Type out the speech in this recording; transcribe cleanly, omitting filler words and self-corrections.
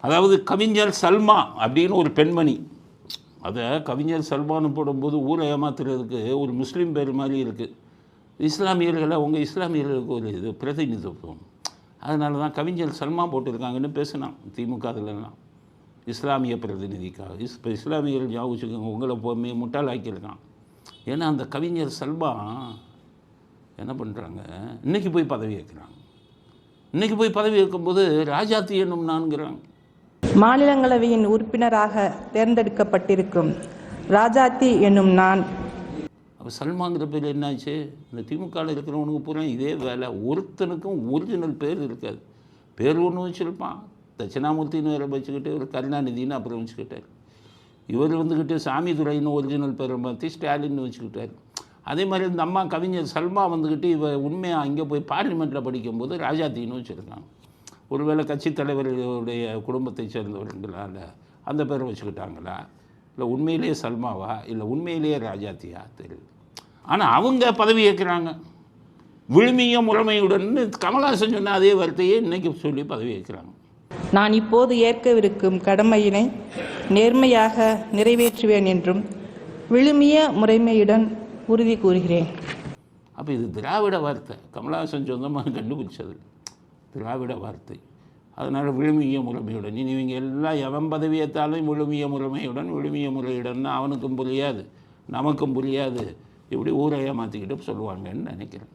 அதாவது கவிஞர் சல்மா அப்படின்னு ஒரு பெண்மணி, அதை கவிஞர் சல்மான்னு போடும்போது ஊரை ஏமாத்துறதுக்கு ஒரு முஸ்லீம் பேர் மாதிரி இருக்குது. இஸ்லாமியர்களை உங்கள் இஸ்லாமியர்களுக்கு ஒரு இது பிரதிநிதித்துவம், அதனால தான் கவிஞர் சல்மா போட்டிருக்காங்கன்னு பேசினான் திமுக அதிலெல்லாம் இஸ்லாமிய பிரதிநிதிக்காக. இப்போ இஸ்லாமியர்கள் ஞாபகம் உங்களை போமே முட்டாளாக்கியிருக்கான். ஏன்னா அந்த கவிஞர் சல்மா என்ன பண்ணுறாங்க, இன்றைக்கி போய் பதவி ஏற்கிறாங்க. இன்றைக்கி போய் பதவி ஏற்கும்போது ராஜாத்தி என்னும் நான்கிறாங்க. மாநிலங்களவையின் உறுப்பினராக தேர்ந்தெடுக்கப்பட்டிருக்கும் ராஜாத்தி என்னும் நான். அப்போ சல்மாங்கிற பேர் என்னாச்சு? இந்த திமுகவில் இருக்கிறவனுக்கு பூரா இதே வேலை. ஒருத்தனுக்கும் ஒரிஜினல் பேர் இருக்காது. பேர் ஒன்று வச்சுருப்பான், தட்சிணாமூர்த்தின்னு வேறு வச்சுக்கிட்டு ஒரு கருணாநிதினு அப்புறம் வச்சுக்கிட்டார். இவர் வந்துக்கிட்டு சாமிதுரைன்னு ஒரிஜினல் பேரை மாற்றி ஸ்டாலின்னு வச்சுக்கிட்டார். அதே மாதிரி இந்த அம்மா கவிஞர் சல்மா வந்துக்கிட்டு இவ உண்மையாக அங்கே போய் பார்லிமெண்ட்டில் படிக்கும்போது ராஜாத்தின்னு வச்சுருக்காங்க. ஒருவேளை கட்சி தலைவர்களுடைய குடும்பத்தை சேர்ந்தவர்களால் அந்த பேரை வச்சுக்கிட்டாங்களா, இல்லை உண்மையிலேயே சல்மாவா, இல்லை உண்மையிலேயே ராஜாத்தியா தெரியல. ஆனால் அவங்க பதவி ஏற்கிறாங்க. விழுமிய முறைமையுடன் கமல்ஹாசன் சொன்ன அதே வார்த்தையே இன்றைக்கி சொல்லி பதவி ஏற்கிறாங்க. நான் இப்போது ஏற்கவிருக்கும் கடமையினை நேர்மையாக நிறைவேற்றுவேன் என்றும் விழுமிய முறைமையுடன் உறுதி கூறுகிறேன். அப்போ இது திராவிட வார்த்தை, கமல்ஹாசன் சொந்தமாக கண்டுபிடிச்சது திராவிட வார்த்தை. அதனால் விழுமிய முறைமையுடன். இனி இவங்க எல்லாம் எவன் பதவி ஏற்றாலும் விழுமிய முறைமையுடன் விழுமிய முறையுடன் அவனுக்கும் புரியாது நமக்கும் புரியாது, இப்படி ஊரை ஏமாற்றிக்கிட்டு சொல்லுவாங்கன்னு நினைக்கிறேன்.